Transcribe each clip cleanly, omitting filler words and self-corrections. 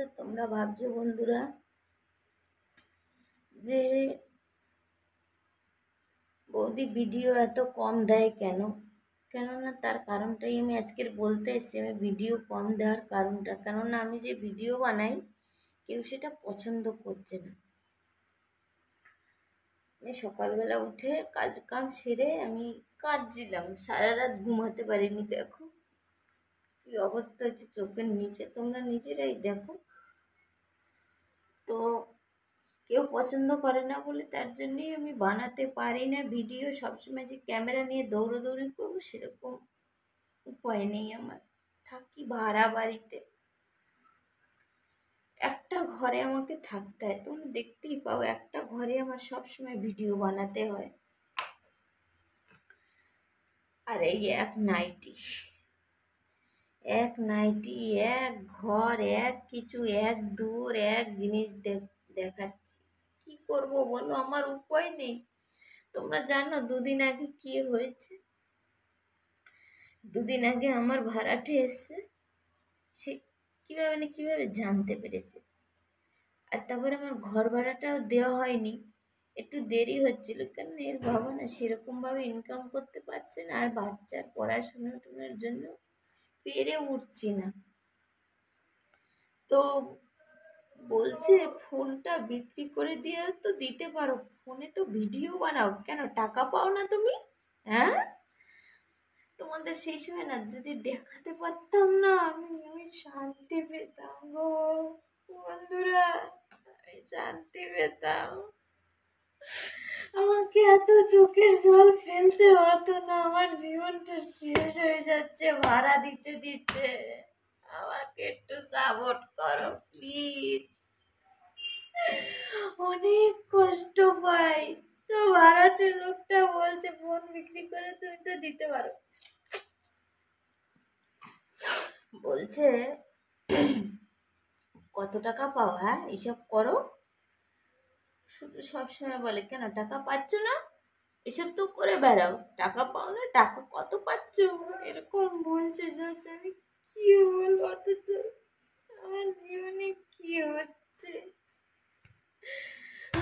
তো তোমরা ভাবছো বন্ধুরা যে বৌদি ভিডিও এত কম দেয় কেন? কেননা তার কারণটাই আমি আজকের বলতে এসেছি। আমি ভিডিও কম দেওয়ার কারণটা, কেননা আমি যে ভিডিও বানাই কেউ সেটা পছন্দ করছে না। আমি সকালবেলা উঠে কাজ কাম সেরে আমি কাঁদছিলাম, সারা রাত ঘুমাতে পারিনি। দেখো কি অবস্থা হচ্ছে চোখের নিচে, তোমরা নিজেরাই দেখো। তো কেউ পছন্দ করে না বলে তার জন্যই আমি বানাতে পারি না ভিডিও। সবসময় যে ক্যামেরা নিয়ে দৌড়োদৌড়ি করবো সেরকম উপায় নেই আমার। থাকি ভাড়া বাড়িতে, একটা ঘরে আমাকে থাকতে হয়। তোমরা দেখতেই পাও, একটা ঘরে আমার সবসময় ভিডিও বানাতে হয়। আর এই এক নাইটি, এক ঘর, এক কিছু, এক দূর, এক জিনিস দেখাচ্ছি। কি করব বলো, আমার উপায় নেই। তোমরা জানো দুদিন আগে কি হয়েছে? দুদিন আগে আমার ভাড়াটে এসছে, সে কিভাবে না কিভাবে জানতে পেরেছে। আর তারপরে আমার ঘর ভাড়াটাও দেওয়া হয়নি, একটু দেরি হচ্ছিল। কারণ এর বাবা না সেরকম ভাবে ইনকাম করতে পারছে না, আর বাচ্চার পড়াশোনার জন্য পেরে উঠছি না। তো বলছে ফোনটা বিক্রি করে দিয়ে তো দিতে পারো, ফোনে তো ভিডিও বানাও, কেন টাকা পাও না তুমি? হ্যাঁ, তোমাদের সেই সময় না যদি দেখাতে পারতাম না, আমি শান্তি পেতাম গো বন্ধুরা, আমি শান্তি পেতাম। আমাকে এত চোখের জল ফেলতে হতো না। আমার জীবনটা শেষ হয়ে যাচ্ছে ভাড়া দিতে দিতে। আমাকে একটু সাপোর্ট করো প্লিজ। অনেক কষ্ট পাই। তো ভাড়াটের লোকটা বলছে ফোন বিক্রি করে তুমি তো দিতে পারো। বলছে কত টাকা পাও, হ্যাঁ এসব করো। শুধু সবসময় বলে কেন টাকা পাচ্ছ না, এসব তো করে বেড়াও, টাকা পাও না, টাকা কত পাচ্ছ, এরকম বলছে। আমি কি বলবো, অথচ আমার জীবনে কি হচ্ছে,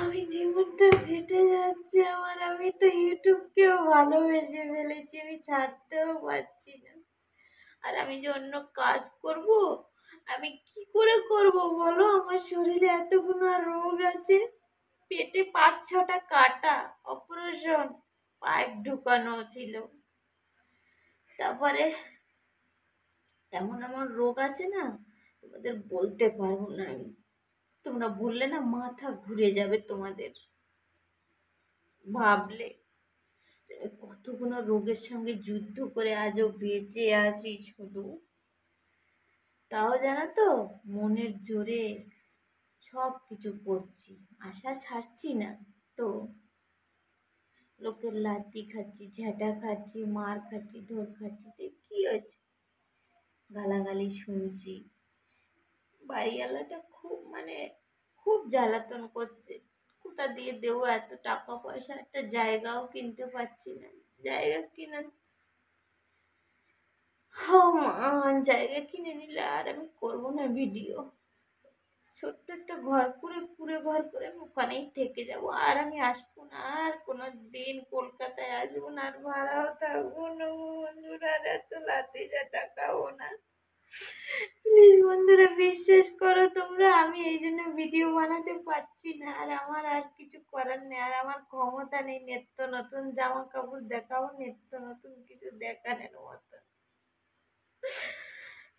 আমি জীবনটা ফেটে যাচ্ছে আমার। আমি তো ইউটিউবকেও ভালোবেসে ফেলেছি, আমি ছাড়তেও পারছি না। আর আমি যে অন্য কাজ করব, আমি কি করে করব বলো? আমার শরীরে এতগুলো রোগ আছে, পেটে 5-6টা কাটা, অপারেশন, পাইপ ঢুকানো ছিল। তারপরে এমন আমার রোগ আছে না, তোমাদের বলতে পারবো না আমি। তোমরা বললে না মাথা ঘুরে যাবে তোমাদের ভাবলে। কতগুলো রোগের সঙ্গে যুদ্ধ করে আজও বেঁচে আছি শুধু। তাও জানো তো, মনের জোরে সব কিছু করছি, আশা ছাড়ছি না। তো লোকের লাত্তি খাচ্ছি, ঝ্যাঁটা খাচ্ছি, মার খাচ্ছি, ধর খাচ্ছি, তো কি হয়েছে? গালাগালি শুনছি। বাড়িওয়ালাটা খুব জ্বালাতন করছে। কোথা দিয়ে দেবো এত টাকা পয়সা? একটা জায়গাও কিনতে পারছি না। জায়গা কিনা, জায়গা কিনে নিলে আর আমি করবো না ভিডিও। ছোট্ট একটা ঘর কুড়ে ঘর করে আমি ওখানেই থেকে যাব, আর আমি আসবো না, আর কোনো দিন কলকাতায় আসবো না, আর ভাড়াও থাকবো না বন্ধুরা, আর এত লাতি টাকা খাবো না। প্লিজ বন্ধুরা বিশ্বাস করো তোমরা, আমি এই জন্য ভিডিও বানাতে পারছি না। আর আমার আর কিছু করার নেই, আর আমার ক্ষমতা নেই নিত্য নতুন জামা কাপড় দেখাবো, নিত্য নতুন কিছু দেখানোর মতো।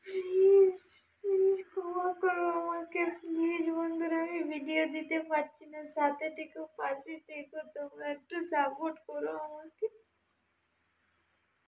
প্লিজ প্লিজ ক্ষমা করো আমাকে, প্লিজ বন্ধুরা, আমি ভিডিও দিতে পারছি না। সাথে থেকো, পাশে থেকো, তোমরা একটু সাপোর্ট করো আমাকে।